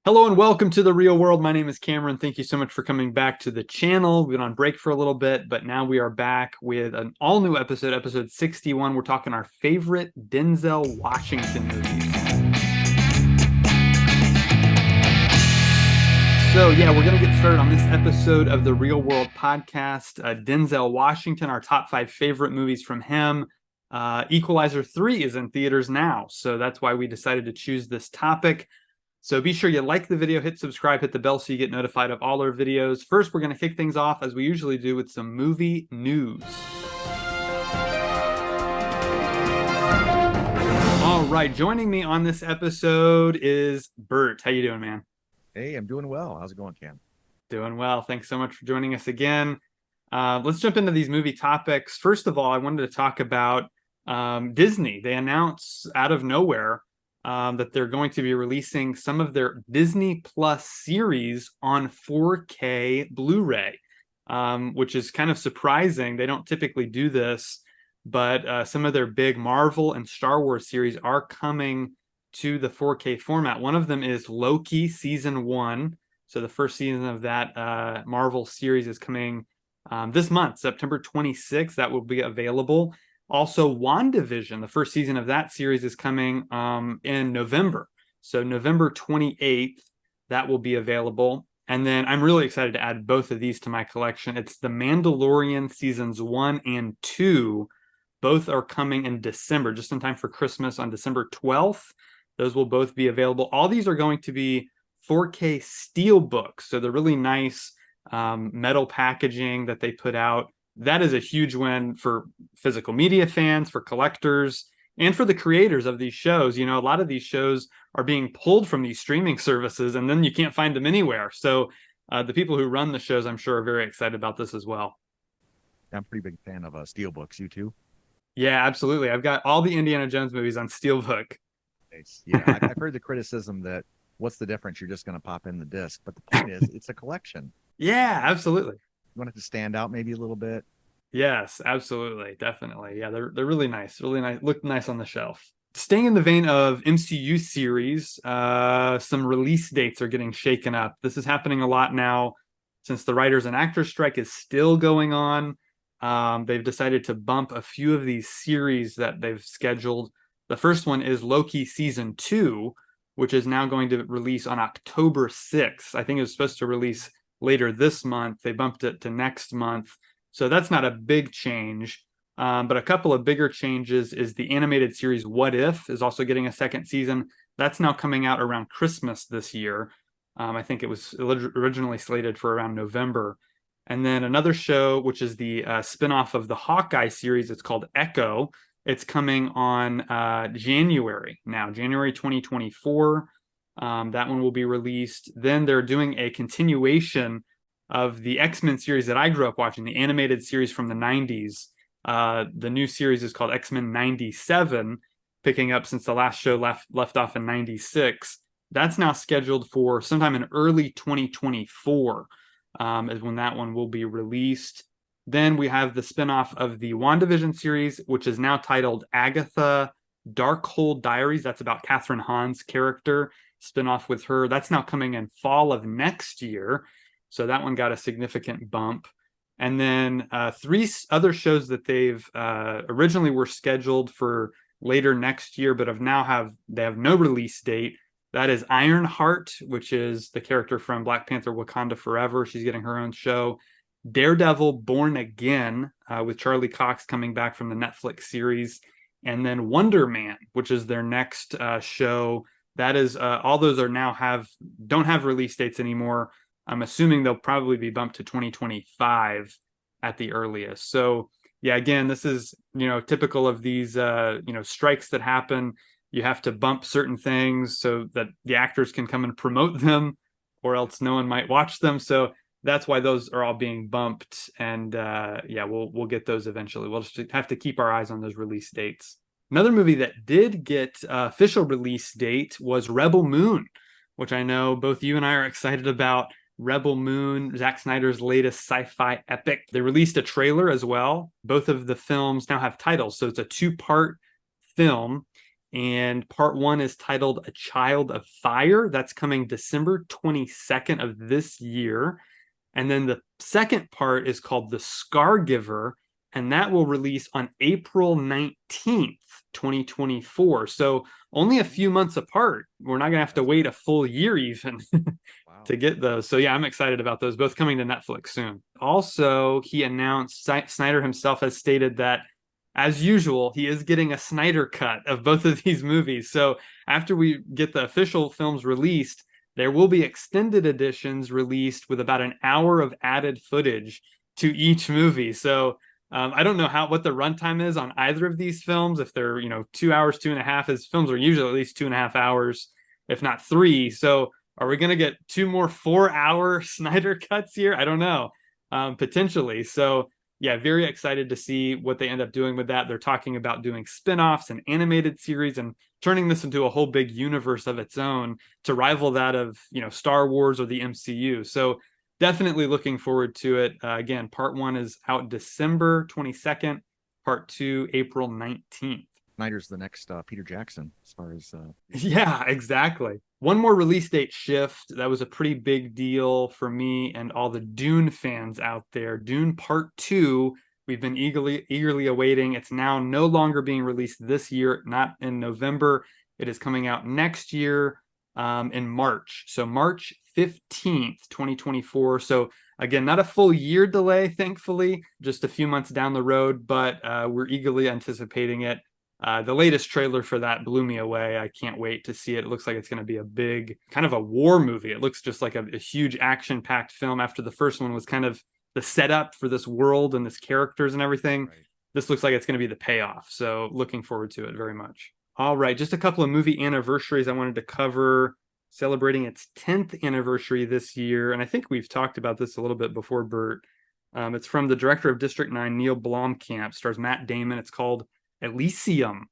Hello and welcome to the real world. My name is Cameron. Thank you so much for coming back to the channel. We've been on break for a little bit, but now we are back with an all new episode, episode 61. We're talking our favorite Denzel Washington movies. So, yeah, we're going to get started on this episode of the Real World Podcast. Denzel Washington, our top 5 favorite movies from him. Equalizer 3 is in theaters now, so that's why we decided to choose this topic. So be sure you like the video, hit subscribe, hit the bell so you get notified of all our videos. First, we're going to kick things off, as we usually do, with some movie news. All right, joining me on this episode is Bert. How you doing, man? Hey, I'm doing well. How's it going, Cam? Doing well. Thanks so much for joining us again. Let's jump into these movie topics. First of all, I wanted to talk about Disney. They announced out of nowhere that they're going to be releasing some of their Disney Plus series on 4K Blu-ray, which is kind of surprising. They don't typically do this, but some of their big Marvel and Star Wars series are coming to the 4K format. One of them is Loki Season 1. So the first season of that Marvel series is coming this month, September 26th. That will be available. Also, WandaVision, the first season of that series is coming in November. So November 28th, that will be available. And then I'm really excited to add both of these to my collection. It's The Mandalorian Seasons 1 and 2. Both are coming in December, just in time for Christmas on December 12th. Those will both be available. All these are going to be 4K steelbooks. So they're really nice metal packaging that they put out. That is a huge win for physical media fans, for collectors, and for the creators of these shows. You know, a lot of these shows are being pulled from these streaming services, and then you can't find them anywhere. So the people who run the shows, I'm sure, are very excited about this as well. I'm a pretty big fan of steelbooks. You too? Yeah, absolutely. I've got all the Indiana Jones movies on Steelbook. Nice. Yeah, I've heard the criticism that what's the difference? You're just going to pop in the disc. But the point is, it's a collection. Yeah, absolutely. You want it to stand out maybe a little bit. Yes, absolutely. Definitely. Yeah, they're really nice. Really nice. Look nice on the shelf. Staying in the vein of MCU series, some release dates are getting shaken up. This is happening a lot now since the writers and actors strike is still going on. They've decided to bump a few of these series that they've scheduled. The first one is Loki Season 2, which is now going to release on October 6th. I think it was supposed to release later this month. They bumped it to next month. So that's not a big change. But a couple of bigger changes is the animated series What If is also getting a second season. That's now coming out around Christmas this year. I think it was originally slated for around November. And then another show, which is the spinoff of the Hawkeye series, it's called Echo. It's coming on January now, January 2024. That one will be released. Then they're doing a continuation of the X-Men series that I grew up watching, the animated series from the 90s. The new series is called X-Men 97, picking up since the last show left off in 96. That's now scheduled for sometime in early 2024 is when that one will be released. Then we have the spinoff of the WandaVision series, which is now titled Agatha Darkhold Diaries. That's about Catherine Hahn's character, spinoff with her. That's now coming in fall of next year. So that one got a significant bump. And then 3 other shows that they've originally were scheduled for later next year, but they have no release date. That is Ironheart, which is the character from Black Panther Wakanda Forever. She's getting her own show. Daredevil Born Again, with Charlie Cox coming back from the Netflix series. And then Wonder Man, which is their next show. That is, all those are now don't have release dates anymore. I'm assuming they'll probably be bumped to 2025 at the earliest. So yeah, again, this is, typical of these, strikes that happen. You have to bump certain things so that the actors can come and promote them, or else no one might watch them. So that's why those are all being bumped. And we'll get those eventually. We'll just have to keep our eyes on those release dates. Another movie that did get official release date was Rebel Moon, which I know both you and I are excited about. Rebel Moon, Zack Snyder's latest sci-fi epic. They released a trailer as well. Both of the films now have titles, so it's a 2-part film. And part one is titled A Child of Fire. That's coming December 22nd of this year. And then the second part is called The Scar Giver, and that will release on April 19th, 2024. So only a few months apart. We're not going to have to wait a full year even Wow. to get those. So yeah, I'm excited about those, both coming to Netflix soon. Also, he announced, Snyder himself has stated that, as usual, he is getting a Snyder cut of both of these movies. So after we get the official films released, there will be extended editions released with about an hour of added footage to each movie. So I don't know what the runtime is on either of these films. If they're 2 hours, 2.5, his films are usually at least 2.5 hours, if not three. So are we going to get two more 4-hour Snyder cuts here? I don't know. Potentially. So yeah, very excited to see what they end up doing with that. They're talking about doing spin-offs and animated series and turning this into a whole big universe of its own to rival that of Star Wars or the MCU. So definitely looking forward to it. Again, part one is out December 22nd, part two April 19th. Snyder's the next Peter Jackson as far as Yeah, exactly. One more release date shift. That was a pretty big deal for me and all the Dune fans out there. Dune Part 2, we've been eagerly awaiting. It's now no longer being released this year, not in November. It is coming out next year in March. So March 15th, 2024. So again, not a full year delay, thankfully, just a few months down the road, but we're eagerly anticipating it. The latest trailer for that blew me away. I can't wait to see it. It looks like it's going to be a big, kind of a war movie. It looks just like a huge action-packed film after the first one was kind of the setup for this world and this characters and everything. right. This looks like it's going to be the payoff. So looking forward to it very much. All right, just a couple of movie anniversaries I wanted to cover, celebrating its 10th anniversary this year. And I think we've talked about this a little bit before, Bert. It's from the director of District 9, Neil Blomkamp, stars Matt Damon. It's called Elysium.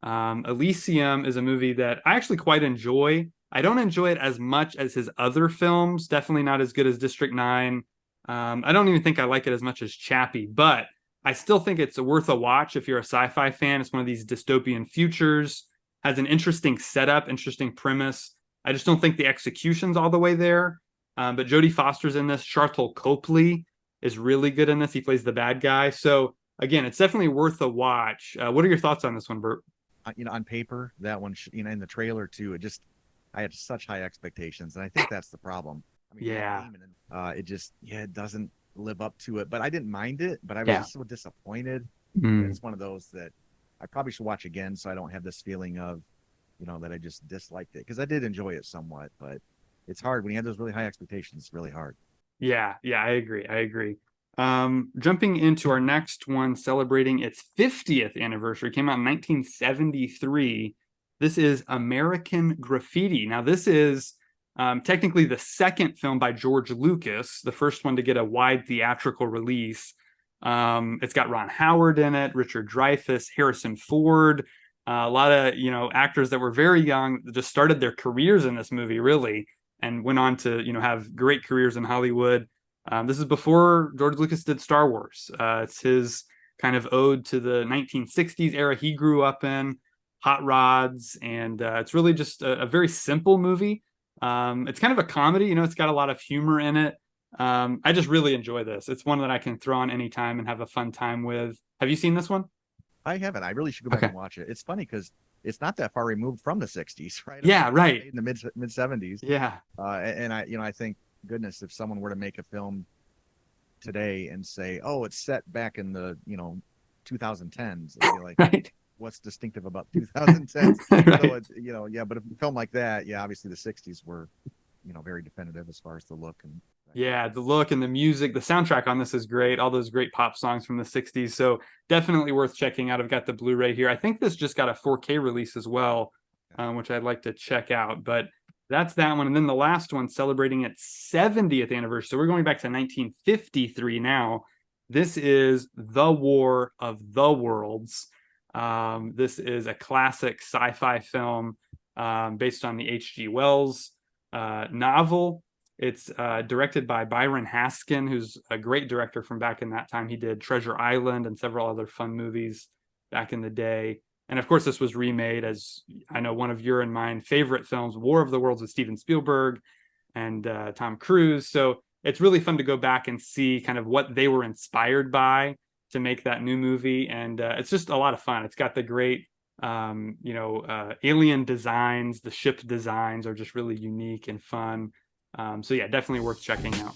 Elysium is a movie that I actually quite enjoy. I don't enjoy it as much as his other films, definitely not as good as District 9. I don't even think I like it as much as Chappie, but I still think it's worth a watch if you're a sci-fi fan. It's one of these dystopian futures, has an interesting setup, interesting premise. I just don't think the execution's all the way there. But Jodie Foster's in this. Sharlto Copley is really good in this. He plays the bad guy. So again, it's definitely worth a watch. What are your thoughts on this one, Bert? On paper, that one, in the trailer too, I had such high expectations, and I think that's the problem. I mean, Matt Yeah. Damon, it doesn't live up to it, but I didn't mind it, but I was Yeah. just so disappointed. And Mm. it's one of those that I probably should watch again so I don't have this feeling of, that I just disliked it, because I did enjoy it somewhat, but it's hard when you have those really high expectations. It's really hard. Yeah, I agree. Jumping into our next one, celebrating its 50th anniversary, came out in 1973. This is American Graffiti. Now, this is technically the second film by George Lucas, the first one to get a wide theatrical release. It's got Ron Howard in it, Richard Dreyfuss, Harrison Ford, a lot of actors that were very young that just started their careers in this movie, really, and went on to have great careers in Hollywood. This is before George Lucas did Star Wars. It's his kind of ode to the 1960s era he grew up in, hot rods, and it's really just a very simple movie. It's kind of a comedy, it's got a lot of humor in it. I just really enjoy this. It's one that I can throw on anytime and have a fun time with. Have you seen this one? I haven't. I really should go back Okay. and watch it. It's funny because it's not that far removed from the '60s, right? I mean, Yeah, it was right. made in the mid '70s, Yeah. and I think, goodness, if someone were to make a film today and say, "Oh, it's set back in the 2010s," it'd be like, Right. what's distinctive about 2010s? So Right. it's yeah, but a film like that, yeah, obviously the '60s were very definitive as far as the look and Yeah, the look and the music, the soundtrack on this is great. All those great pop songs from the 60s. So definitely worth checking out. I've got the Blu-ray here. I think this just got a 4K release as well, which I'd like to check out. But that's that one. And then the last one celebrating its 70th anniversary. So we're going back to 1953 now. This is The War of the Worlds. This is a classic sci-fi film based on the H.G. Wells novel. It's directed by Byron Haskin, who's a great director from back in that time. He did Treasure Island and several other fun movies back in the day. And of course, this was remade as, I know, one of your and mine favorite films, War of the Worlds with Steven Spielberg and Tom Cruise. So it's really fun to go back and see kind of what they were inspired by to make that new movie. And it's just a lot of fun. It's got the great, alien designs. The ship designs are just really unique and fun. So yeah, definitely worth checking out.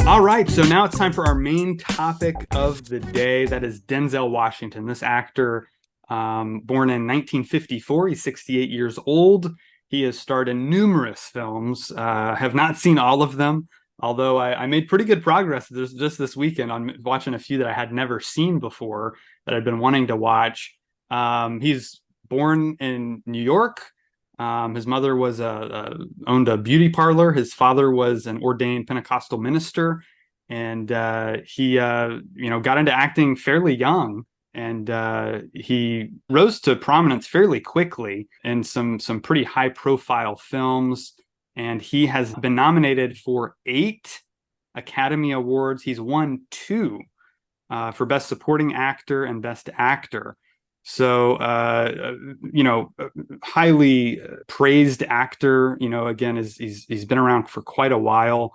All right, so now it's time for our main topic of the day. That is Denzel Washington. This actor, born in 1954, he's 68 years old. He has starred in numerous films. Have not seen all of them, although I made pretty good progress just this weekend on watching a few that I had never seen before that I'd been wanting to watch. He's born in New York. His mother was owned a beauty parlor. His father was an ordained Pentecostal minister, and he got into acting fairly young, and he rose to prominence fairly quickly in some pretty high profile films. And he has been nominated for 8 Academy Awards. He's won 2 for Best Supporting Actor and Best Actor. So, highly praised actor. Again, he's been around for quite a while.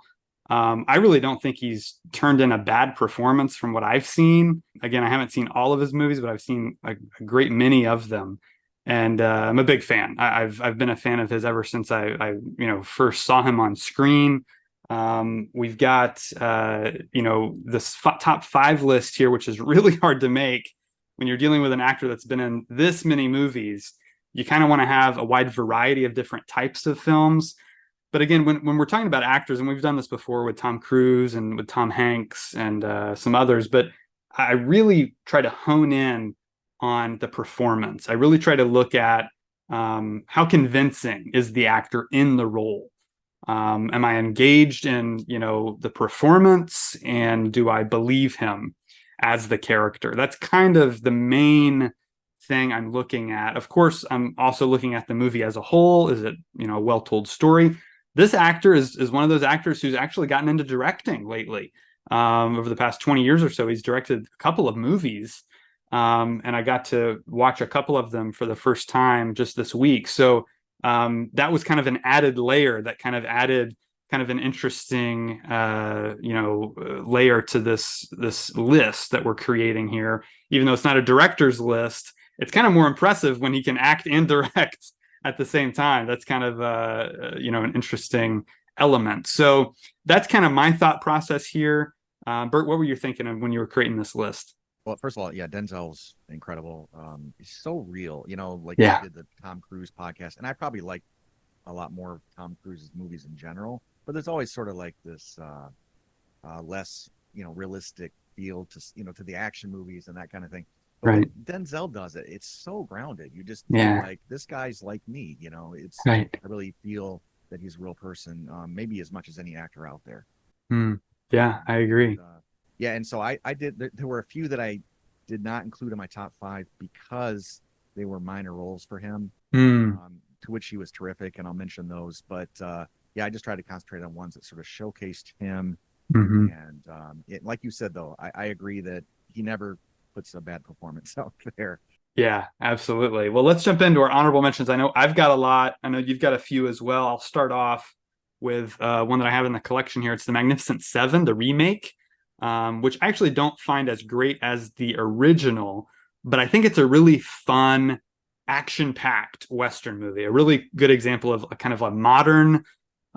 I really don't think he's turned in a bad performance from what I've seen. Again, I haven't seen all of his movies, but I've seen a great many of them, and I'm a big fan. I've been a fan of his ever since I first saw him on screen. We've got this top 5 list here, which is really hard to make when you're dealing with an actor that's been in this many movies. You kind of want to have a wide variety of different types of films. But again, when we're talking about actors, and we've done this before with Tom Cruise and with Tom Hanks and some others, but I really try to hone in on the performance. I really try to look at how convincing is the actor in the role. Am I engaged in the performance, and do I believe him as the character? That's kind of the main thing I'm looking at. Of course, I'm also looking at the movie as a whole. Is it a well-told story? This actor is one of those actors who's actually gotten into directing lately. Over the past 20 years or so, he's directed a couple of movies, and I got to watch a couple of them for the first time just this week. So that was kind of an added layer that kind of added kind of an interesting layer to this list that we're creating here. Even though it's not a director's list, it's kind of more impressive when he can act and direct at the same time. That's kind of an interesting element. So that's kind of my thought process here. Bert, what were you thinking of when you were creating this list? Well, first of all, yeah, Denzel's incredible. He's so real, like Yeah. you did the Tom Cruise podcast, and I probably like a lot more of Tom Cruise's movies in general. But there's always sort of like this less, realistic feel to the action movies and that kind of thing. But Right. when Denzel does it, it's so grounded. You just feel Yeah. like this guy's like me. It's Right. I really feel that he's a real person, maybe as much as any actor out there. Hmm. Yeah, I agree. Yeah, and so I did. There were a few that I did not include in my top 5 because they were minor roles for him, Hmm. to which he was terrific, and I'll mention those. But yeah, I just tried to concentrate on ones that sort of showcased him. Hmm. And like you said, though, I agree that he never puts a bad performance out there. Yeah, absolutely. Well, let's jump into our honorable mentions. I know I've got a lot. I know you've got a few as well. I'll start off with one that I have in the collection here. It's The Magnificent Seven, the remake, which I actually don't find as great as the original, but I think it's a really fun, action-packed Western movie. A really good example of a kind of a modern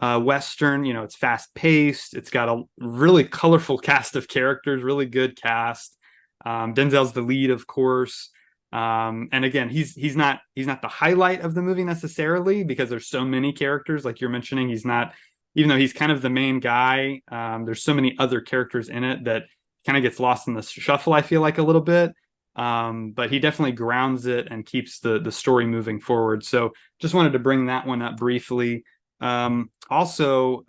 Western. It's fast-paced. It's got a really colorful cast of characters, really good cast. Denzel's the lead, of course. And again, he's not the highlight of the movie necessarily, because there's so many characters, like you're mentioning. He's not, even though he's kind of the main guy, there's so many other characters in it that kind of gets lost in the shuffle, I feel like, a little bit. But he definitely grounds it and keeps the story moving forward. So just wanted to bring that one up briefly. Also,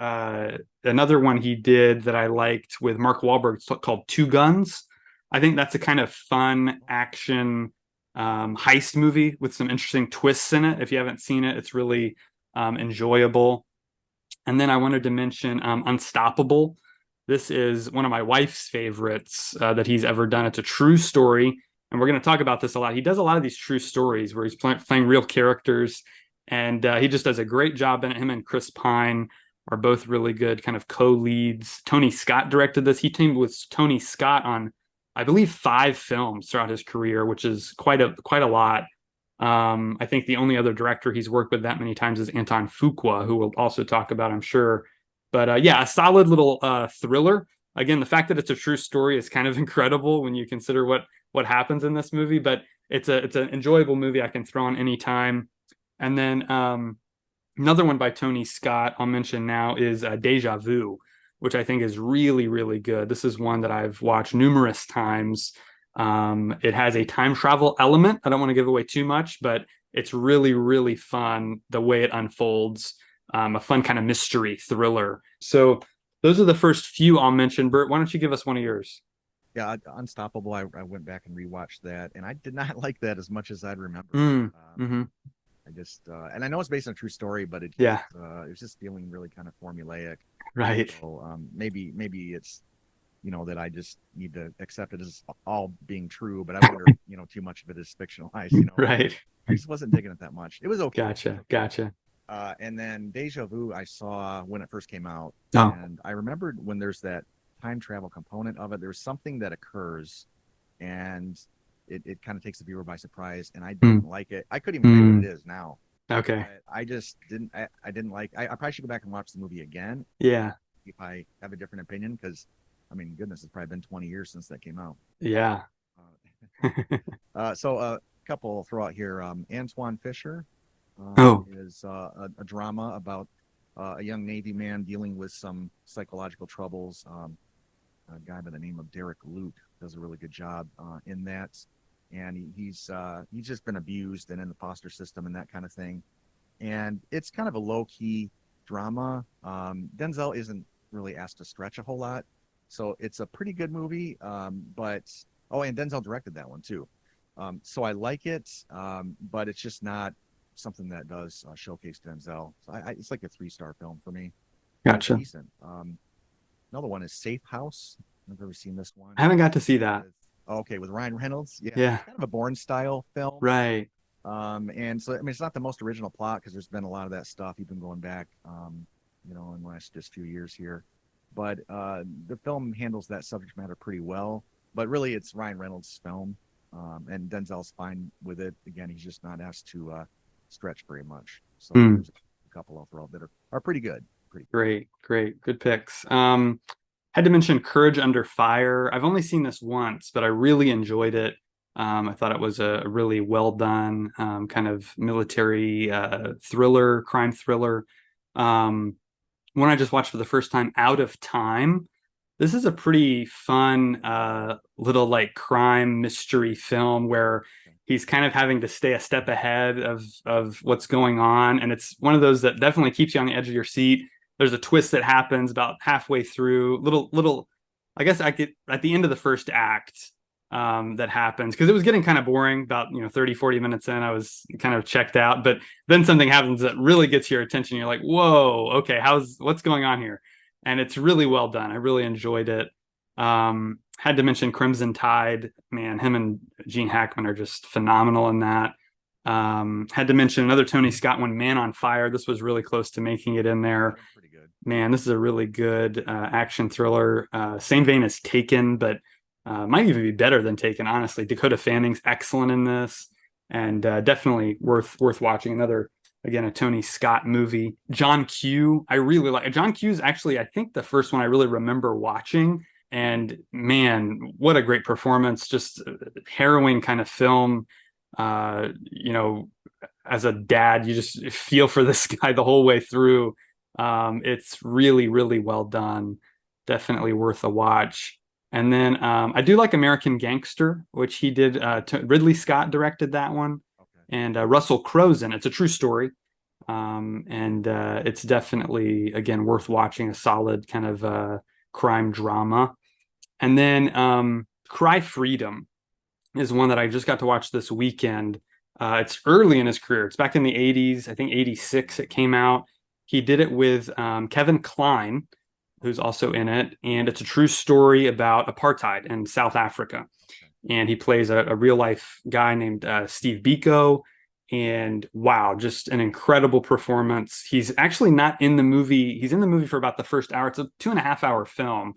another one he did that I liked with Mark Wahlberg, it's called Two Guns. I think that's a kind of fun action heist movie with some interesting twists in it. If you haven't seen it, it's really enjoyable. And then I wanted to mention Unstoppable. This is one of my wife's favorites that he's ever done. It's a true story, and we're going to talk about this a lot. He does a lot of these true stories where he's playing real characters, and he just does a great job in it. Him and Chris Pine are both really good kind of co-leads. Tony Scott directed this. He teamed with Tony Scott on, I believe, 5 films throughout his career, which is quite a lot. I think the only other director he's worked with that many times is Anton Fuqua, who we'll also talk about, I'm sure. But yeah, a solid little thriller. Again, the fact that it's a true story is kind of incredible when you consider what happens in this movie. But it's an enjoyable movie I can throw on anytime. And then another one by Tony Scott I'll mention now is Deja Vu, which I think is really, really good. This is one that I've watched numerous times. It has a time travel element. I don't want to give away too much, but it's really, really fun the way it unfolds. A fun kind of mystery thriller. So those are the first few I'll mention. Bert, why don't you give us one of yours? Yeah, Unstoppable. I went back and rewatched that, and I did not like that as much as I'd remember. Mm, mm-hmm. I just and I know it's based on a true story, but Yeah, it was just feeling really kind of formulaic. right. So maybe it's that I just need to accept it as all being true, but I wonder if, too much of it is fictionalized. Right. I just wasn't digging it that much. It was okay. Gotcha. And then Deja Vu, I saw when it first came out, Oh, and I remembered when there's that time travel component of it. There's something that occurs, and it kind of takes the viewer by surprise. And I mm, didn't like it. I couldn't even tell you what it is now. okay. I just didn't. I didn't like. I probably should go back and watch the movie again Yeah, if I have a different opinion. Because I mean, goodness, it's probably been 20 years since that came out. yeah. So a couple I'll throw out here. Antoine Fisher Oh, is a drama about a young Navy man dealing with some psychological troubles. A guy by the name of Derek Lute does a really good job in that, and he's just been abused and in the foster system and that kind of thing. And it's kind of a low key drama. Denzel isn't really asked to stretch a whole lot, so it's a pretty good movie. But oh, and Denzel directed that one too. So I like it, but it's just not something that does showcase Denzel. So it's like a 3-star film for me. It's gotcha. decent. Another one is Safe House. I've never seen this one. I haven't got to see that. Okay, with Ryan Reynolds. Yeah, Yeah, kind of a Bourne style film. right. And so I mean, it's not the most original plot because there's been a lot of that stuff even going back, in the last just few years here. But the film handles that subject matter pretty well. But really, it's Ryan Reynolds' film, and Denzel's fine with it. Again, he's just not asked to stretch very much. So Mm. there's a couple of throw that are pretty good. Pretty Great. Good picks. Had to mention Courage Under Fire. I've only seen this once, but I really enjoyed it. I thought it was a really well done kind of military thriller, crime thriller. One I just watched for the first time, Out of Time. This is a pretty fun little like crime mystery film where he's kind of having to stay a step ahead of what's going on, and it's one of those that definitely keeps you on the edge of your seat. There's a twist that happens about halfway through, little I guess I get at the end of the first act that happens because it was getting kind of boring about 30-40 minutes in. I was kind of checked out, but then something happens that really gets your attention. You're like, whoa, okay, what's going on here? And it's really well done. I really enjoyed it. Had to mention Crimson Tide. Man, him and Gene Hackman are just phenomenal in that. Had to mention another Tony Scott one, Man on Fire. This was really close to making it in there. pretty good. Man, this is a really good action thriller. Same vein as Taken, but might even be better than Taken, honestly. Dakota Fanning's excellent in this, and definitely worth watching. Another, again, a Tony Scott movie. John Q. I really like. John Q is actually, I think, the first one I really remember watching. And man, what a great performance! Just harrowing kind of film. Uh, you know, as a dad, you just feel for this guy the whole way through. It's really, really well done. Definitely worth a watch. And then I do like American Gangster, which he did. Ridley Scott directed that one, Okay. and Russell Crowe's in it. It's a true story, and it's definitely again worth watching. A solid kind of crime drama. And then Cry Freedom is one that I just got to watch this weekend. It's early in his career. It's back in the 80s. I think 86 it came out. He did it with Kevin Kline, who's also in it, and it's a true story about apartheid in South Africa. Okay. And he plays a real life guy named Steve Biko. And wow, just an incredible performance. He's actually not in the movie. He's in the movie for about the first hour. It's a 2.5 hour film.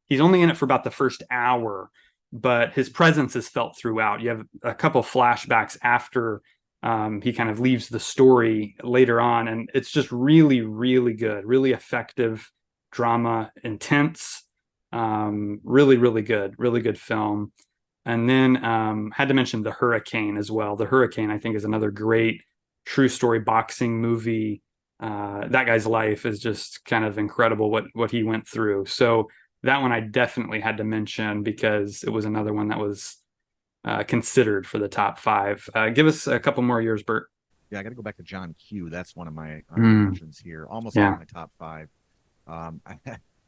He's only in it for about the first hour, but his presence is felt throughout. You have a couple flashbacks after he kind of leaves the story later on, and it's just really, really good, really effective drama, intense, really good film. And then had to mention The Hurricane as well. The Hurricane, I think, is another great true story boxing movie. That guy's life is just kind of incredible what he went through. So that one I definitely had to mention because it was another one that was considered for the top five. Give us a couple more years, Bert. Yeah, I got to go back to John Q. That's one of my honorable Mm, mentions here. Almost all yeah. my top five. I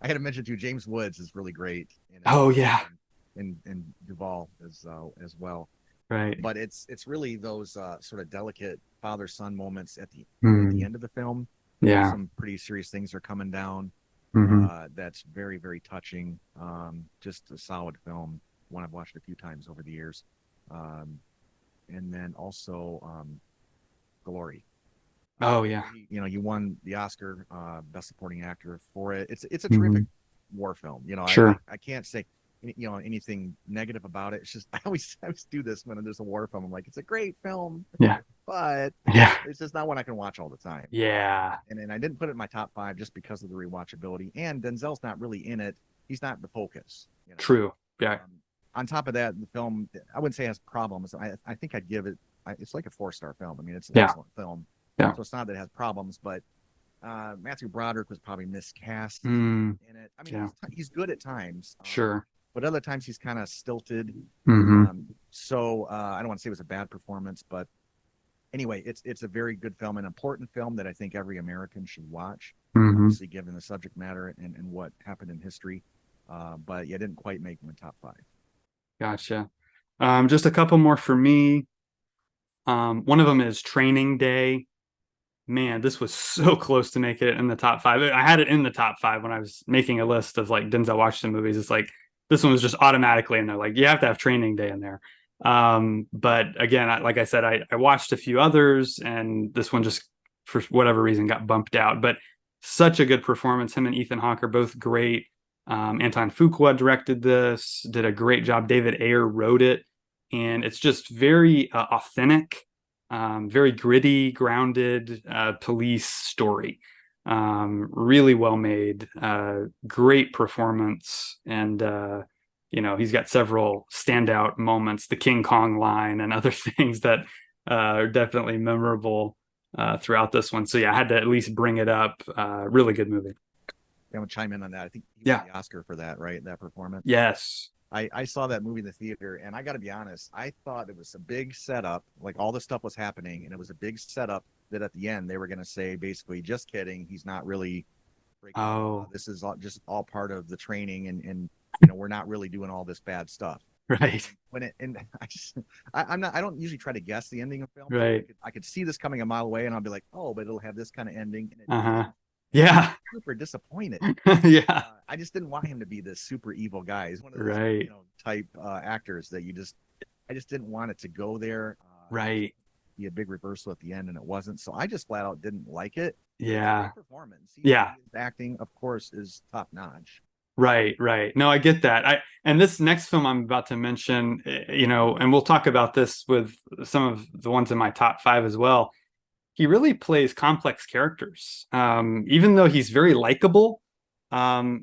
had to mention too. James Woods is really great in it, Oh yeah. and Duvall as well. Right. But it's really those sort of delicate father son moments at the Mm, end of the film. yeah. Some pretty serious things are coming down. Hmm. That's very very touching. Just a solid film. One I've watched a few times over the years. Um, and then also Glory. Oh yeah. You won the Oscar Best Supporting Actor for it. It's a terrific Hmm. war film. Sure. I can't say anything negative about it. It's just I always do this when there's a war film. I'm like, it's a great film, Yeah. but Yeah. it's just not one I can watch all the time. Yeah. And I didn't put it in my top five just because of the rewatchability. And Denzel's not really in it. He's not the focus. True. Yeah. On top of that, the film I wouldn't say it has problems. I think I'd give it. It's like a 4-star film. I mean, it's an Yeah. excellent film. Yeah. So it's not that it has problems, but Matthew Broderick was probably miscast Mm, in it. I mean, yeah. he's good at times, Sure. but other times he's kind of stilted. Hmm. So I don't want to say it was a bad performance, but anyway, it's a very good film, an important film that I think every American should watch. Hmm. Obviously, given the subject matter and what happened in history, but yeah, didn't quite make my top five. Gotcha. Just a couple more for me. One of them is Training Day. Man, this was so close to make it in the top five. I had it in the top five when I was making a list of like Denzel Washington movies. It's like this one was just automatically in there. Like you have to have Training Day in there. But again, like I said, I watched a few others, and this one just for whatever reason got bumped out. But such a good performance. Him and Ethan Hawke are both great. Anton Fuqua directed this, did a great job. David Ayer wrote it, and it's just very authentic, very gritty, grounded police story. Really well made, great performance, and he's got several standout moments, the King Kong line and other things that are definitely memorable throughout this one. So yeah, I had to at least bring it up. Really good movie. I'm gonna chime in on that. I think he won Yeah. the Oscar for that, right? That performance. Yes. I saw that movie in the theater, and I got to be honest, I thought it was a big setup. Like all this stuff was happening, and it was a big setup that at the end they were going to say, basically, just kidding. He's not really breaking the law. Oh, This is just all part of the training, and we're not really doing all this bad stuff. right. When it and I just I'm not I don't usually try to guess the ending of films. Right. I could see this coming a mile away, and I'll be like, oh, but it'll have this kind of ending, and it Uh-huh. didn't. Yeah. Super disappointed. Yeah. I just didn't want him to be this super evil guy. He's one of those Right. type actors that I just didn't want it to go there. Right. Be a big reversal at the end, and it wasn't. So I just flat out didn't like it. But it's a Yeah. great performance. Yeah. His acting, of course, is top notch. Right, right. No, I get that. And this next film I'm about to mention, and we'll talk about this with some of the ones in my top five as well. He really plays complex characters. Even though he's very likable,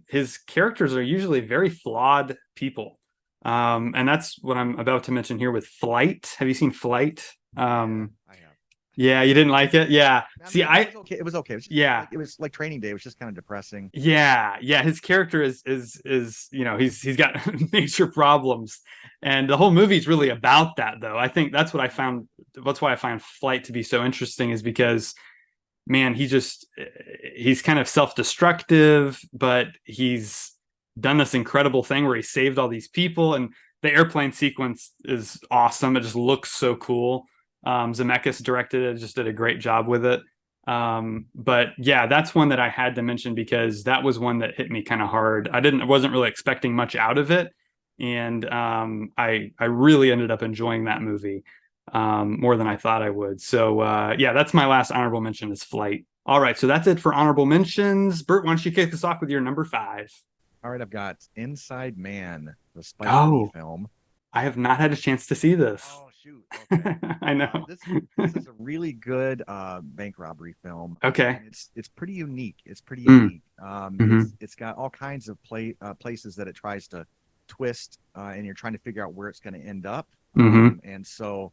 his characters are usually very flawed people. And that's what I'm about to mention here with Flight. Have you seen Flight? I have. Yeah, you didn't like it? Yeah. I See, mean, it was okay. It was okay. yeah. It was like Training Day. It was just kind of depressing. Yeah. His character is he's got major problems, and the whole movie's really about that. Though I think that's what I found. That's why I find Flight to be so interesting, is because man, he's kind of self-destructive, but he's done this incredible thing where he saved all these people, and the airplane sequence is awesome. It just looks so cool. Zemeckis directed it, just did a great job with it. But yeah, that's one that I had to mention because that was one that hit me kind of hard. I wasn't really expecting much out of it, and I really ended up enjoying that movie more than I thought I would. So yeah, that's my last honorable mention is Flight. All right, so that's it for honorable mentions. Bert, why don't you kick us off with your number five? All right, I've got Inside Man, the Spike Lee Oh, film. I have not had a chance to see this. Oh shoot. Okay. I know. This is a really good bank robbery film, Okay. and it's pretty unique. It's pretty Mm, unique. hmm It's got all kinds of places that it tries to twist, and you're trying to figure out where it's going to end up. hmm And so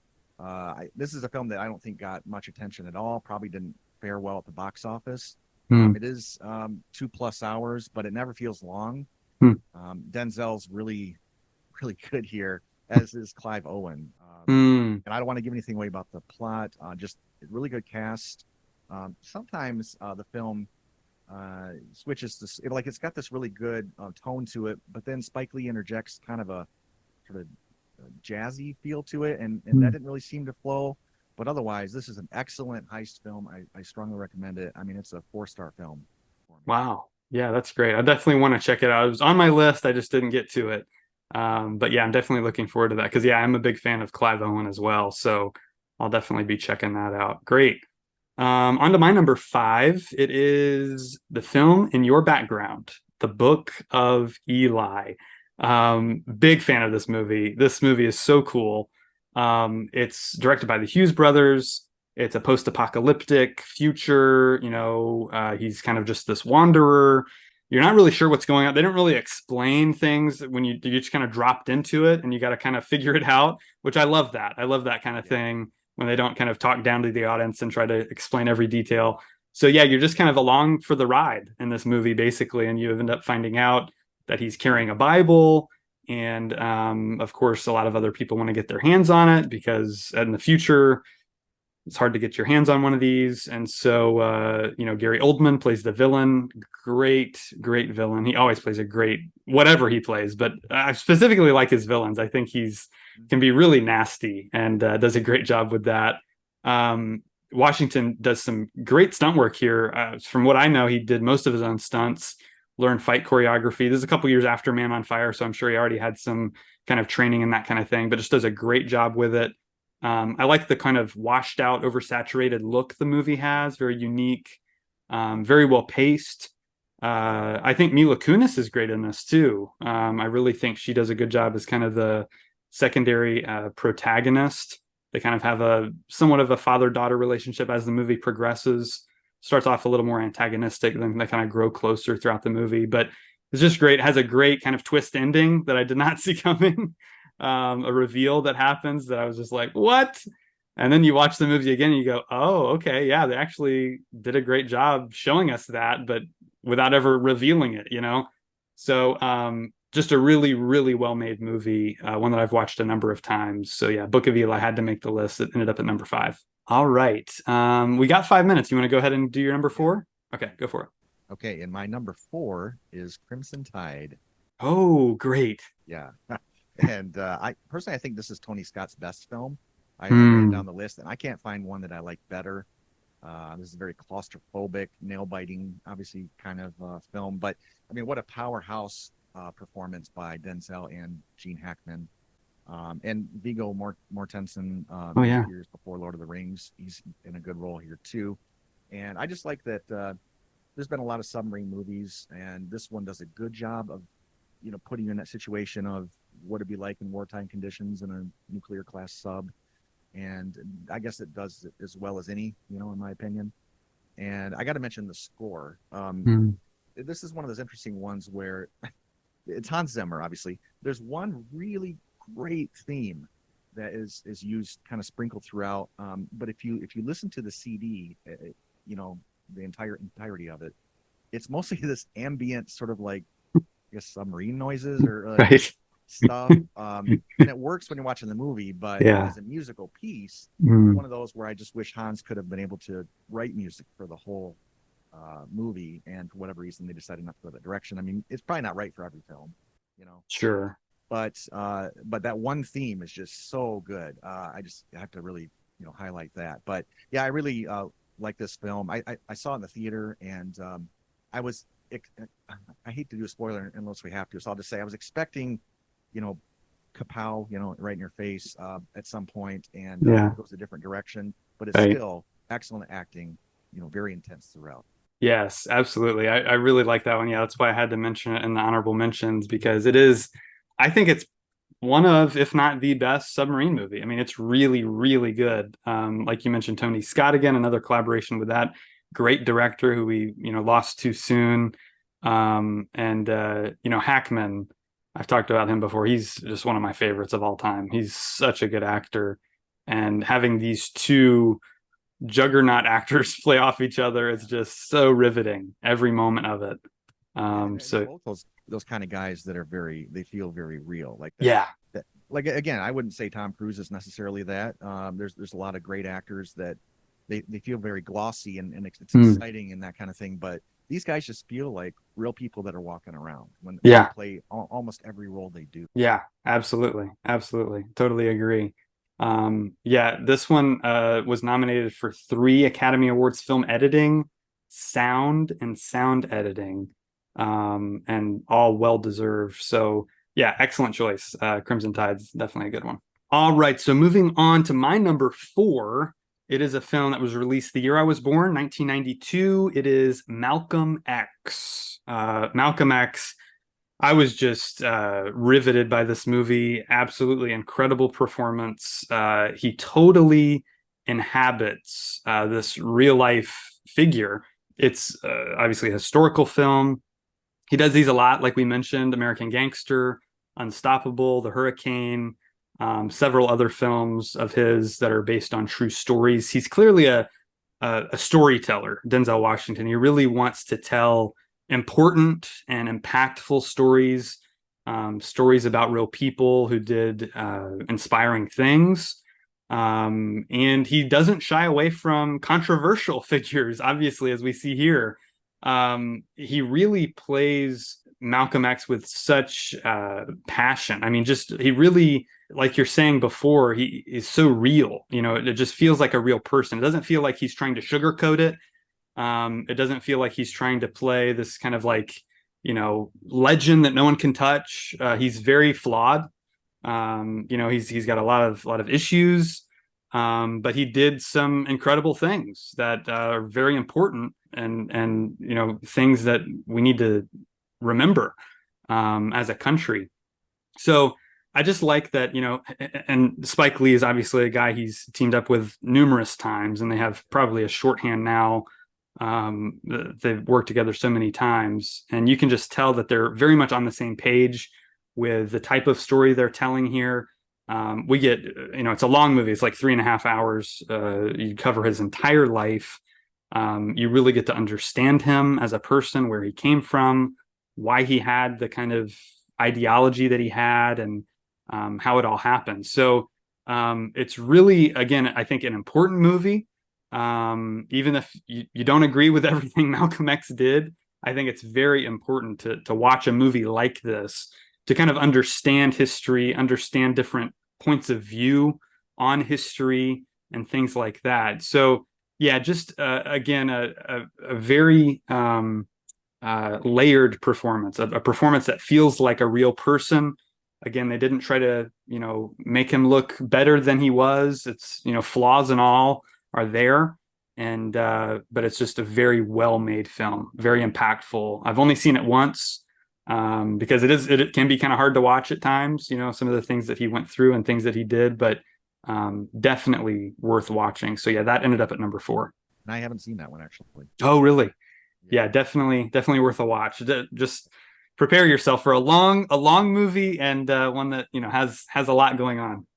this is a film that I don't think got much attention at all. Probably didn't fare well at the box office. mm, It is 2+ hours, but it never feels long. mm, Denzel's really good here, as is Clive Owen. mm, And I don't want to give anything away about the plot. Just really good cast. Sometimes the film switches to like it's got this really good tone to it, but then Spike Lee interjects kind of a sort of jazzy feel to it, and that mm. didn't really seem to flow. But otherwise, this is an excellent heist film. I strongly recommend it. I mean, it's a 4-star film for me. Wow. Yeah, that's great. I definitely want to check it out. It was on my list. I just didn't get to it. But yeah, I'm definitely looking forward to that because yeah, I'm a big fan of Clive Owen as well. So I'll definitely be checking that out. Great. On to my number five. It is the film In Your Background, The Book of Eli. Big fan of this movie. This movie is so cool. It's directed by the Hughes brothers. It's a post-apocalyptic future. He's kind of just this wanderer. You're not really sure what's going on. They don't really explain things when you just kind of dropped into it and you got to kind of figure it out, which I love that. I love that kind of Yeah. thing when they don't kind of talk down to the audience and try to explain every detail. So yeah, you're just kind of along for the ride in this movie basically, and you end up finding out that he's carrying a Bible, and of course, a lot of other people want to get their hands on it because in the future it's hard to get your hands on one of these. And so, Gary Oldman plays the villain. Great, great villain. He always plays a great whatever he plays, but I specifically like his villains. I think he's can be really nasty and does a great job with that. Washington does some great stunt work here. From what I know, he did most of his own stunts, learned fight choreography. This is a couple years after Man on Fire, so I'm sure he already had some kind of training and that kind of thing, but just does a great job with it. I like the kind of washed out, oversaturated look the movie has. Very unique, very well paced. I think Mila Kunis is great in this too. I really think she does a good job as kind of the secondary protagonist. They kind of have a somewhat of a father-daughter relationship as the movie progresses. Starts off a little more antagonistic, then they kind of grow closer throughout the movie. But it's just great. It has a great kind of twist ending that I did not see coming. A reveal that happens that I was just like, what? And then you watch the movie again and you go, oh, okay, yeah, they actually did a great job showing us that, but without ever revealing it. So just a really, really well-made movie, one that I've watched a number of times. So yeah, Book of Eli had to make the list. It ended up at number five. All right. We got 5 minutes. You want to go ahead and do your number Yeah. four? Okay, go for it. Okay, and my number 4 is Crimson Tide. Oh, great. Yeah. And I personally, I think this is Tony Scott's best film. I ran Hmm. down the list, and I can't find one that I like better. This is a very claustrophobic, nail-biting, obviously kind of film. But I mean, what a powerhouse performance by Denzel and Gene Hackman, and Viggo Mortensen. Oh yeah. Years before Lord of the Rings, he's in a good role here too. And I just like that. There's been a lot of submarine movies, and this one does a good job of putting you in that situation of what it'd be like in wartime conditions in a nuclear class sub. And I guess it does it as well as any, in my opinion. And I got to mention the score. Hmm. This is one of those interesting ones where it's Hans Zimmer, obviously. There's one really great theme that is used kind of sprinkled throughout. But if you listen to the CD, you know, the entirety of it, it's mostly this ambient sort of like I guess submarine noises or like Right. stuff. And it works when you're watching the movie, but Yeah. as a musical piece, it's Mm, one of those where I just wish Hans could have been able to write music for the whole movie, and for whatever reason they decided not to go that direction. I mean, it's probably not right for every film, you know. sure. But that one theme is just so good. I just have to really highlight that. But yeah, I really like this film. I saw it in the theater, and I was I hate to do a spoiler unless we have to, so I'll just say I was expecting, you know, kapow, right in your face at some point, and Yeah. it goes a different direction, but it's Right. still excellent acting, very intense throughout. Yes, absolutely. I really like that one. Yeah, that's why I had to mention it in the honorable mentions because it is, I think it's one of, if not the best submarine movie. I mean, it's really, really good. Like you mentioned, Tony Scott again, another collaboration with that great director who we, lost too soon. And Hackman, I've talked about him before. He's just one of my favorites of all time. He's such a good actor. And having these two juggernaut actors play off each other is just so riveting every moment of it. Yeah, and they're So both those kind of guys that are they feel very real, like that. yeah, That like again, I wouldn't say Tom Cruise is necessarily that. There's a lot of great actors that they feel very glossy and it's mm, exciting and that kind of thing. But these guys just feel like real people that are walking around when they yeah, play almost every role they do. yeah, absolutely, absolutely, totally agree. Yeah, this one was nominated for 3 Academy Awards: film editing, sound, and sound editing, and all well deserved. So yeah, excellent choice. Crimson Tide's definitely a good one. All right, so moving on to my number four. It is a film that was released the year I was born, 1992. It is Malcolm X. Malcolm X. I was just riveted by this movie. Absolutely incredible performance. He totally inhabits this real life figure. It's obviously a historical film. He does these a lot, like we mentioned: American Gangster, Unstoppable, The Hurricane, several other films of his that are based on true stories. He's clearly a storyteller, Denzel Washington. He really wants to tell important and impactful stories, stories about real people who did inspiring things. And he doesn't shy away from controversial figures, obviously, as we see here. He really plays Malcolm X with such passion. I mean, just he really, like you're saying before, he is so real. It just feels like a real person. It doesn't feel like he's trying to sugarcoat it. It doesn't feel like he's trying to play this kind of like, legend that no one can touch. He's very flawed. He's got a lot of issues, but he did some incredible things that are very important and things that we need to remember as a country. So I just like that, and Spike Lee is obviously a guy he's teamed up with numerous times, and they have probably a shorthand now. They've worked together so many times, and you can just tell that they're very much on the same page with the type of story they're telling here. We get, it's a long movie. It's like 3.5 hours. You cover his entire life. You really get to understand him as a person, where he came from, why he had the kind of ideology that he had, and how it all happened. So it's really, again, I think an important movie. Even if you don't agree with everything Malcolm X did, I think it's very important to watch a movie like this to kind of understand history, understand different points of view on history and things like that. So yeah, just again, a very layered performance, a performance that feels like a real person. Again, they didn't try to, make him look better than he was. It's, flaws and all are there. And, but it's just a very well made film, very impactful. I've only seen it once because it can be kind of hard to watch at times, some of the things that he went through and things that he did, but definitely worth watching. So yeah, that ended up at number four. And I haven't seen that one actually. Oh, really? Yeah. Yeah, definitely worth a watch. Just prepare yourself for a long movie and one that has a lot going on.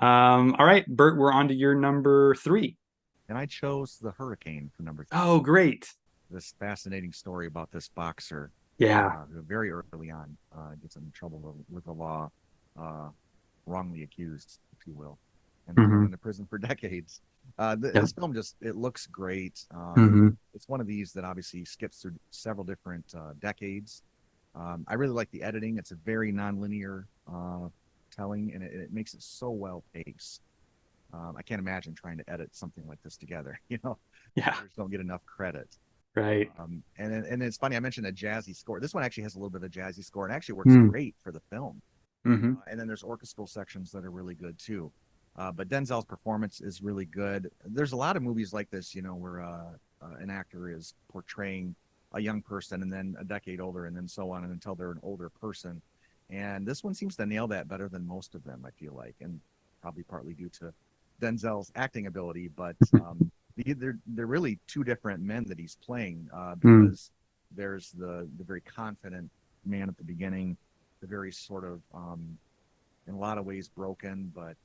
All right, Bert, we're on to your number three. And I chose The Hurricane for number three. Oh, great. This fascinating story about this boxer Yeah. who very early on gets in trouble with the law, uh, wrongly accused, if you will, and thrown Hmm. into prison for decades. Yep. This film it looks great. Hmm. It's one of these that obviously skips through several different decades. I really like the editing. It's a very nonlinear telling, and it makes it so well paced. I can't imagine trying to edit something like this together. You know, Yeah, actors don't get enough credit. right. And it's funny. I mentioned a jazzy score. This one actually has a little bit of a jazzy score, and actually works Mm, great for the film. hmm And then there's orchestral sections that are really good too. But Denzel's performance is really good. There's a lot of movies like this, you know, where an actor is portraying a young person and then a decade older and then so on and until they're an older person. And this one seems to nail that better than most of them, I feel like, and probably partly due to Denzel's acting ability. But they're really two different men that he's playing Mm, because there's the very confident man at the beginning, the very sort of in a lot of ways broken, but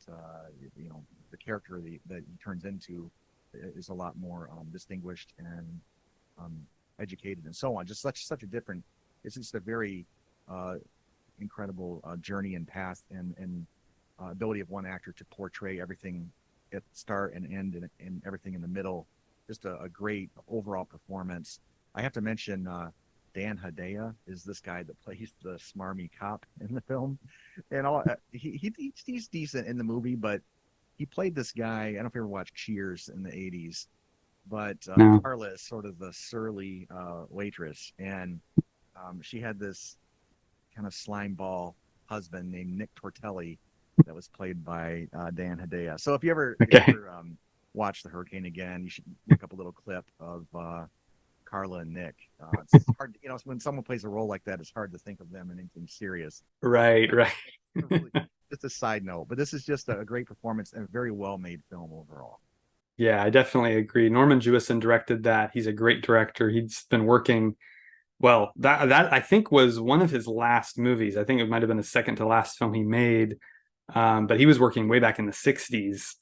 you know the character that he turns into is a lot more distinguished and um, educated and so on. Just such a different. It's just a very uh, incredible journey and path and ability of one actor to portray everything at start and end and everything in the middle. Just a great overall performance. I have to mention Dan Hedaya is this guy that plays the smarmy cop in the film, and all he's decent in the movie, but he played this guy. I don't know if you ever watched Cheers in the '80s, but no. Carla is sort of the surly waitress, and she had this kind of slime ball husband named Nick Tortelli that was played by Dan Hedaya. So if you Okay. ever watch The Hurricane again, you should look up a little clip of Carla and Nick. It's hard, you know, when someone plays a role like that, it's hard to think of them in anything serious. Right, right. Really, just a side note, but this is just a great performance and a very well made film overall. Yeah, I definitely agree. Norman Jewison directed that. He's a great director. He's been working, well, that I think was one of his last movies. I think it might have been the second to last film he made. But he was working way back in the 60s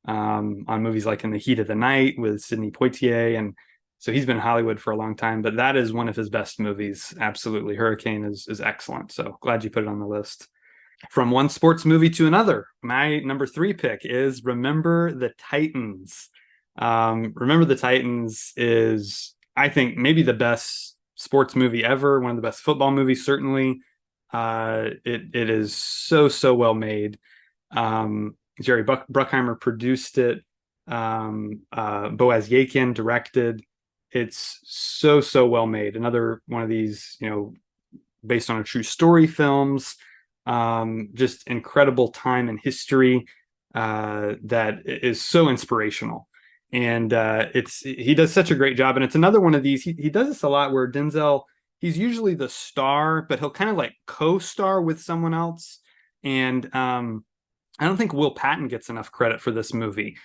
on movies like In the Heat of the Night with Sidney Poitier. And so he's been in Hollywood for a long time, but that is one of his best movies. Absolutely. Hurricane is excellent. So glad you put it on the list. From one sports movie to another, my number three pick is Remember the Titans. Remember the Titans is, I think, maybe the best sports movie ever, one of the best football movies, certainly. It is so well made. Jerry Bruckheimer produced it. Boaz Yakin directed. It's so well made. Another one of these, you know, based on a true story films. Just incredible time in history that is so inspirational. And it's he does such a great job. And it's another one of these. He does this a lot where Denzel, he's usually the star, but he'll kind of like co-star with someone else. And I don't think Will Patton gets enough credit for this movie.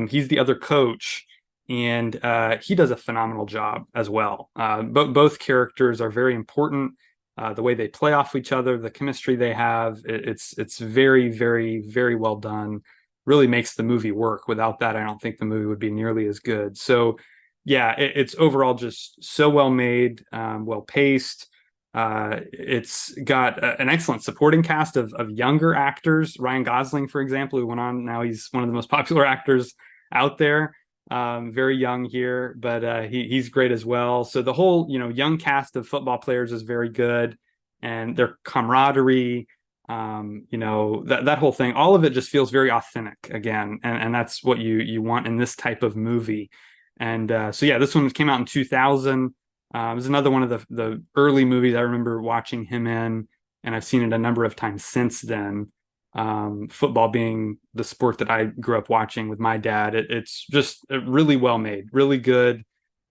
He's the other coach, and he does a phenomenal job as well. Both characters are very important. The way they play off each other, the chemistry they have, it's very well done. Really makes the movie work. Without that, I don't think the movie would be nearly as good. So, yeah, it's overall just so well made, well paced. It's got an excellent supporting cast of younger actors. Ryan Gosling, for example, who went on, now he's one of the most popular actors out there. Very young here, but he's great as well. So the whole, you know, young cast of football players is very good, and their camaraderie, you know, that whole thing, all of it just feels very authentic again, and that's what you want in this type of movie. And so yeah, this one came out in 2000. It was another one of the early movies I remember watching him in, and I've seen it a number of times since then. Football being the sport that I grew up watching with my dad, it's just really well made, really good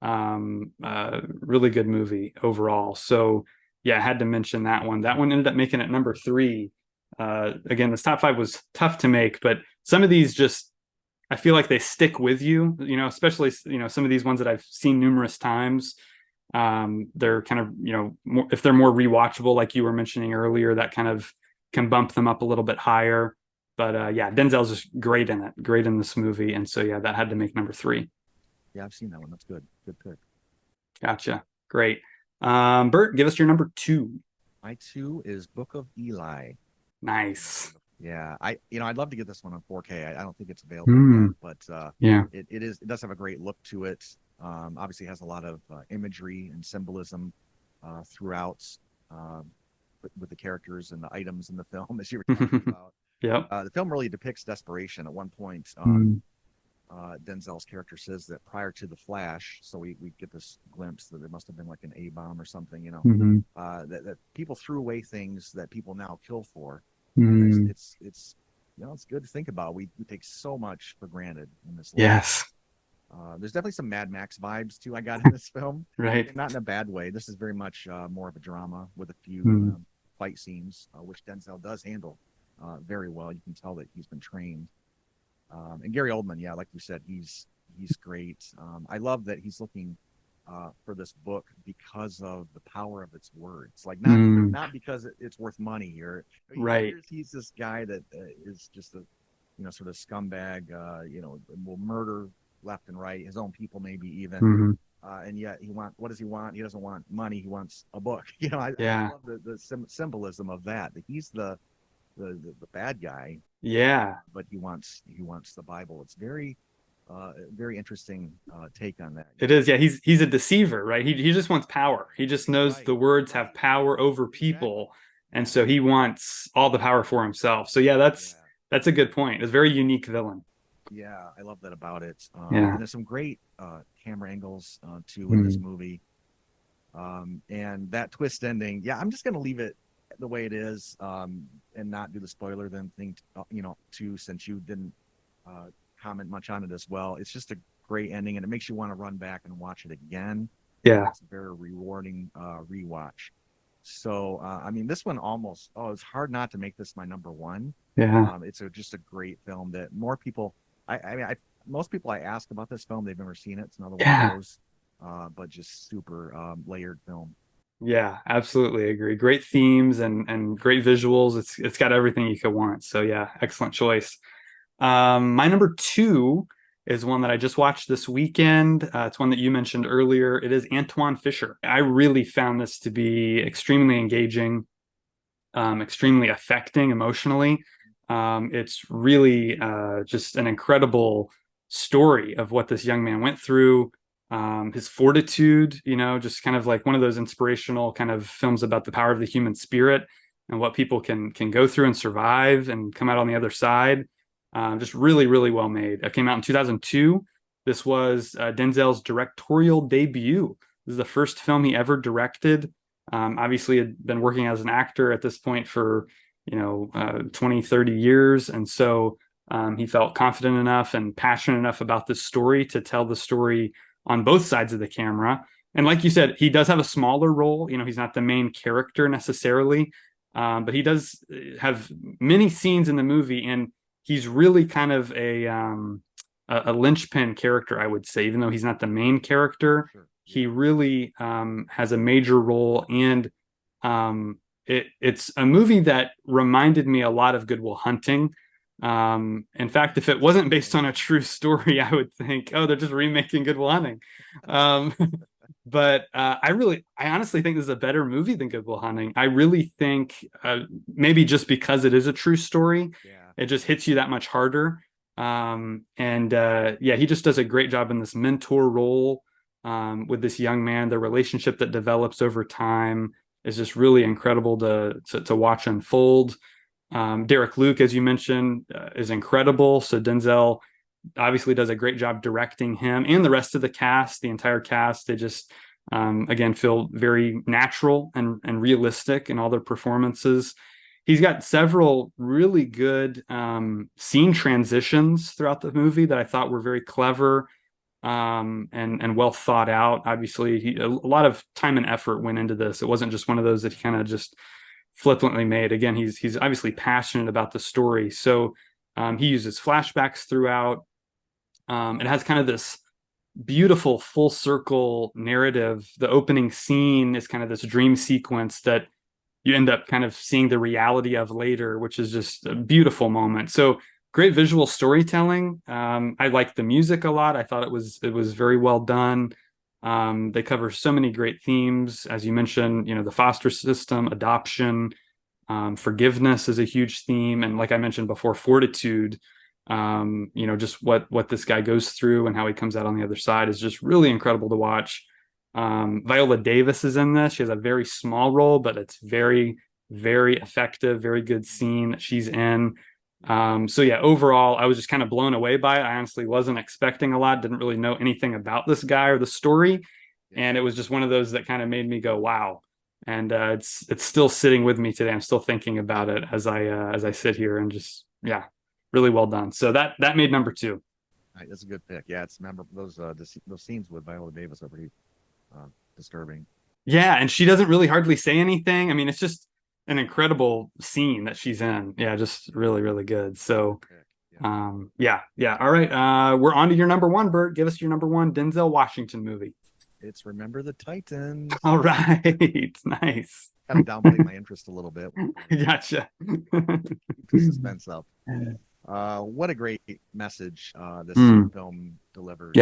movie overall. So yeah, I had to mention that one. That one ended up making it number three. Again, this top five was tough to make, but some of these just I feel like they stick with you, you know, especially, you know, some of these ones that I've seen numerous times. They're kind of, you know, more, if they're more rewatchable, like you were mentioning earlier, that kind of can bump them up a little bit higher. But yeah, Denzel's just great in it, great in this movie. And so, yeah, that had to make number three. Yeah, I've seen that one. That's good. Good pick. Gotcha. Great. Bert, give us your number two. My two is Book of Eli. Nice. Yeah, I'd love to get this one on 4K. I don't think it's available yet, Mm, but yeah. it does have a great look to it. Obviously, has a lot of imagery and symbolism throughout with the characters and the items in the film, as you were talking about. Yep. The film really depicts desperation. At one point, Mm, Denzel's character says that prior to the flash, so we get this glimpse that there must have been like an A bomb or something, hmm that people threw away things that people now kill for, and mm, it's it's good to think about. We take so much for granted in this life. yes. There's definitely some Mad Max vibes too. I got in this film, Right. not in a bad way. This is very much more of a drama with a few Mm, fight scenes, which Denzel does handle very well. You can tell that he's been trained. And Gary Oldman, yeah, like you said, he's great. I love that he's looking for this book because of the power of its words. Like mm, not because it's worth money or right. he's this guy that is just a sort of scumbag. Will murder left and right, his own people maybe even. Hmm And yet what does he want? He doesn't want money. He wants a book. I Yeah. love the symbolism of that. That he's the bad guy, Yeah. but he wants the Bible. It's very interesting take on that. It is. Yeah. He's a deceiver, right? He just wants power. He just knows Right, the words right, have power over exactly. people. And Yeah, so he wants all the power for himself. So yeah, yeah, that's a good point. It's a very unique villain. yeah. I love that about it. Yeah. And there's some great camera angles too in this Mm, movie. And that twist ending. Yeah, I'm just gonna leave it the way it is, and not do the spoiler then thing. Too, since you didn't uh, comment much on it as well. It's just a great ending, and it makes you want to run back and watch it again. yeah. It's a very rewarding rewatch. So, I mean, this one almost, it's hard not to make this my number one. Yeah. It's just a great film that more people, I mean, most people I ask about this film, they've never seen it. It's another one of Yeah. those, but just super layered film. Yeah, absolutely agree. Great themes and great visuals. It's got everything you could want. So yeah, excellent choice. My number two is one that I just watched this weekend. It's one that you mentioned earlier. It is Antoine Fisher. I really found this to be extremely engaging, extremely affecting emotionally. It's really just an incredible story of what this young man went through, his fortitude, just kind of like one of those inspirational kind of films about the power of the human spirit and what people can go through and survive and come out on the other side. Just really, really well made. It came out in 2002. This was Denzel's directorial debut. This is the first film he ever directed. Obviously had been working as an actor at this point for 20 30 years, and so he felt confident enough and passionate enough about this story to tell the story on both sides of the camera. And like you said, he does have a smaller role. He's not the main character necessarily, but he does have many scenes in the movie, and he's really kind of a linchpin character, I would say, even though he's not the main character. Sure. He Yeah. really has a major role, and it's a movie that reminded me a lot of Good Will Hunting. In fact, if it wasn't based on a true story, I would think, oh, they're just remaking Good Will Hunting. Um, but I honestly think this is a better movie than Good Will Hunting. I really think maybe just because it is a true story, Yeah. it just hits you that much harder. And yeah, he just does a great job in this mentor role with this young man. The relationship that develops over time is just really incredible to watch unfold. Derek Luke, as you mentioned, is incredible. So Denzel obviously does a great job directing him and the rest of the cast, the entire cast. They just again feel very natural and realistic in all their performances. He's got several really good scene transitions throughout the movie that I thought were very clever and well thought out. Obviously, a lot of time and effort went into this. It wasn't just one of those that he kind of just flippantly made. Again, he's obviously passionate about the story, so he uses flashbacks throughout. It has kind of this beautiful full circle narrative. The opening scene is kind of this dream sequence that you end up kind of seeing the reality of later, which is just a beautiful moment. So great visual storytelling. I liked the music a lot. I thought it was very well done. They cover so many great themes, as you mentioned. The foster system, adoption, forgiveness is a huge theme, and like I mentioned before, fortitude. Just what this guy goes through and how he comes out on the other side is just really incredible to watch. Viola Davis is in this. She has a very small role, but it's very, very effective, very good scene that she's in. So yeah, overall, I was just kind of blown away by it. I honestly wasn't expecting a lot, didn't really know anything about this guy or the story. Yeah. And it was just one of those that kind of made me go, wow. And it's still sitting with me today. I'm still thinking about it as I sit here and just yeah, really well done. So that made number two. All right, that's a good pick. Yeah, it's memorable. Those scenes with Viola Davis are pretty uh, disturbing. Yeah, and she doesn't really hardly say anything. I mean, it's just an incredible scene that she's in. Yeah, just really, really good. So Good pick. Yeah. yeah, yeah. All right. We're on to your number one, Bert. Give us your number one Denzel Washington movie. It's Remember the Titans. All right. Nice. Kind of downplayed my interest a little bit. Gotcha. Keep the suspense up. What a great message this Mm, film yep. delivers.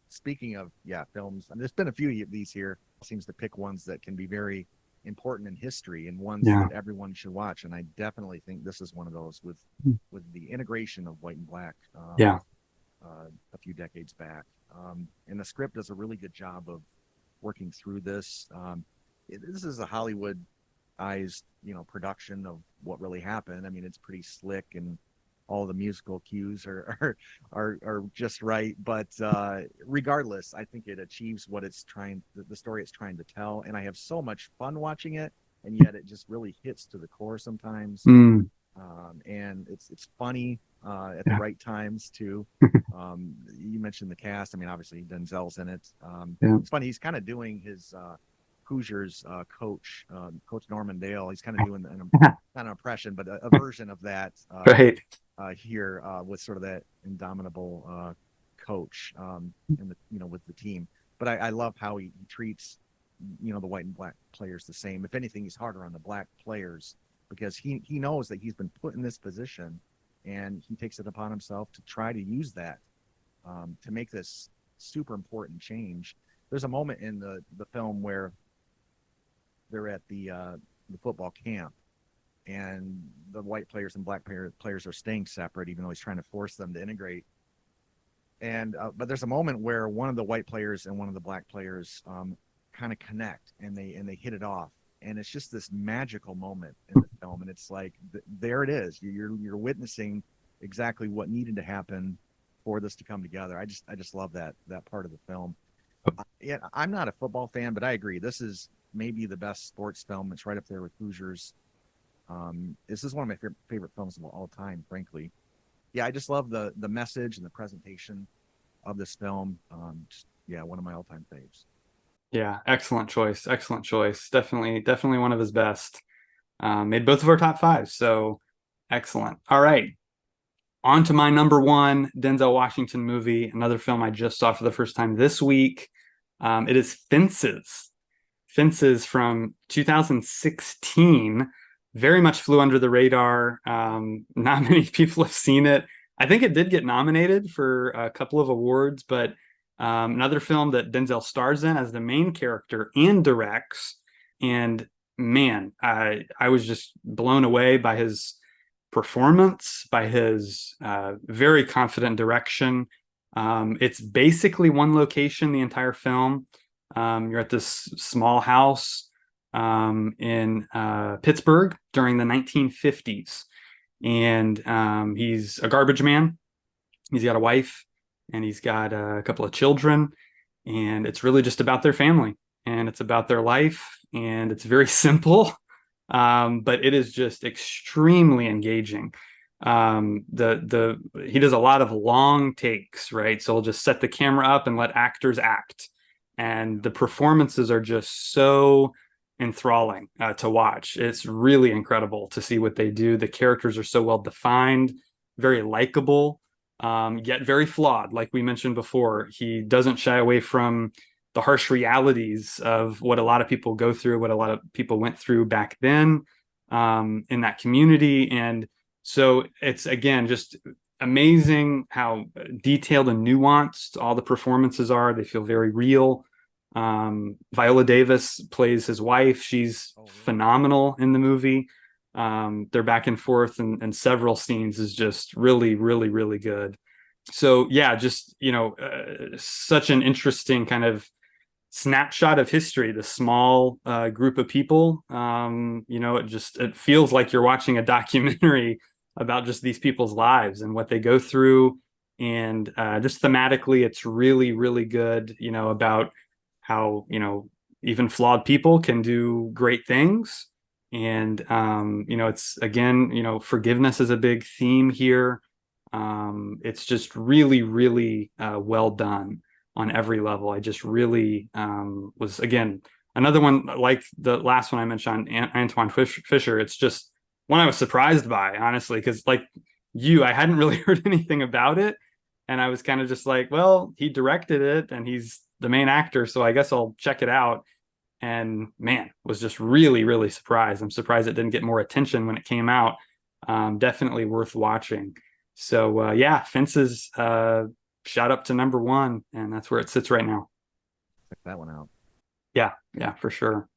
Speaking of, yeah, films, and there's been a few of these here. Seems to pick ones that can be very important in history and ones Yeah. that everyone should watch. And I definitely think this is one of those with the integration of white and black Yeah. a few decades back. And the script does a really good job of working through this. This is a Hollywoodized, production of what really happened. I mean, it's pretty slick and all the musical cues are just right. But regardless, I think it achieves what the story it's trying to tell. And I have so much fun watching it, and yet it just really hits to the core sometimes. Mm, And it's funny at the yeah. right times too. You mentioned the cast. I mean, obviously Denzel's in it. Yeah. It's funny. He's kind of doing his Hoosiers coach, Coach Norman Dale. He's kind of doing not an impression, but a version of that Right. here with sort of that indomitable coach in the with the team. But I love how he treats the white and black players the same. If anything, he's harder on the black players because he knows that he's been put in this position, and he takes it upon himself to try to use that to make this super important change. There's a moment in the film where they're at the football camp, and the white players and black players are staying separate, even though he's trying to force them to integrate. And but there's a moment where one of the white players and one of the black players kind of connect, and they hit it off, and it's just this magical moment in the film. And it's like there it is. You're witnessing exactly what needed to happen for this to come together. I just love that part of the film. Yeah, I'm not a football fan, but I agree. This is maybe the best sports film. It's right up there with Hoosiers. This is one of my favorite films of all time, frankly. Yeah, I just love the message and the presentation of this film. Yeah, one of my all time faves. Yeah. Excellent choice. Excellent choice. Definitely, definitely one of his best. Made both of our top fives. So excellent. All right. On to my number one Denzel Washington movie, another film I just saw for the first time this week. It is Fences. Fences from 2016. Very much flew under the radar. Not many people have seen it. I think it did get nominated for a couple of awards, but another film that Denzel stars in as the main character and directs. And man, I was just blown away by his performance, by his very confident direction. It's basically one location the entire film. You're at this small house in Pittsburgh during the 1950s. And he's a garbage man. He's got a wife and he's got a couple of children. And it's really just about their family and it's about their life. And it's very simple, but it is just extremely engaging. He does a lot of long takes, right? So he'll just set the camera up and let actors act, and the performances are just so enthralling to watch. It's really incredible to see what they do. The characters are so well defined, very likable, yet very flawed. Like we mentioned before, he doesn't shy away from the harsh realities of what a lot of people go through, what a lot of people went through back then in that community. And so it's, again, just amazing how detailed and nuanced all the performances are. They feel very real. Viola Davis plays his wife. She's phenomenal in the movie. Their back and forth and several scenes is just really, really, really good. So yeah, just such an interesting kind of snapshot of history. The small group of people. It feels like you're watching a documentary about just these people's lives and what they go through. And just thematically, it's really, really good, about how, even flawed people can do great things. And, it's again, forgiveness is a big theme here. It's just really, really well done on every level. I just really was, again, another one like the last one I mentioned, Antoine Fisher. It's just one I was surprised by, honestly, because like I hadn't really heard anything about it. And I was kind of just like, well, he directed it and he's the main actor, so I guess I'll check it out. And man, was just really, really surprised. I'm surprised it didn't get more attention when it came out. Definitely worth watching. So yeah, Fences shot up to number one, and that's where it sits right now. Check that one out. Yeah, yeah, for sure.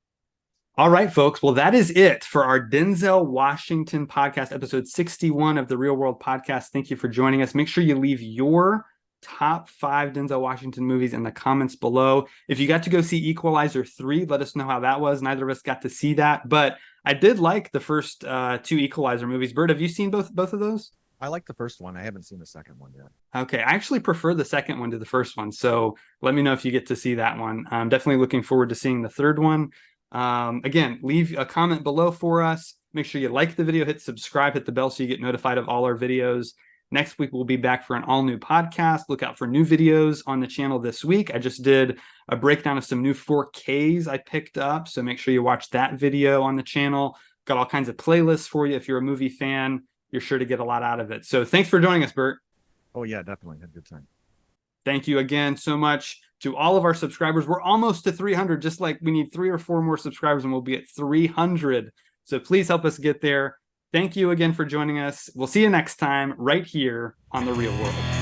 All right, folks. Well, that is it for our Denzel Washington podcast, episode 61 of the Real World Podcast. Thank you for joining us. Make sure you leave your top 5 Denzel Washington movies in the comments below. If you got to go see Equalizer 3, let us know how that was. Neither of us got to see that, but I did like the first 2 Equalizer movies. Bert, have you seen both of those? I like the first one. I haven't seen the second one yet. Okay, I actually prefer the second one to the first one. So let me know if you get to see that one. I'm definitely looking forward to seeing the third one. Again, leave a comment below for us. Make sure you like the video, hit subscribe, hit the bell so you get notified of all our videos. Next week, we'll be back for an all-new podcast. Look out for new videos on the channel this week. I just did a breakdown of some new 4Ks I picked up, so make sure you watch that video on the channel. Got all kinds of playlists for you. If you're a movie fan, you're sure to get a lot out of it. So thanks for joining us, Bert. Oh, yeah, definitely. Had a good time. Thank you again so much to all of our subscribers. We're almost to 300, just like we need 3 or 4 more subscribers and we'll be at 300. So please help us get there. Thank you again for joining us. We'll see you next time right here on The Real World.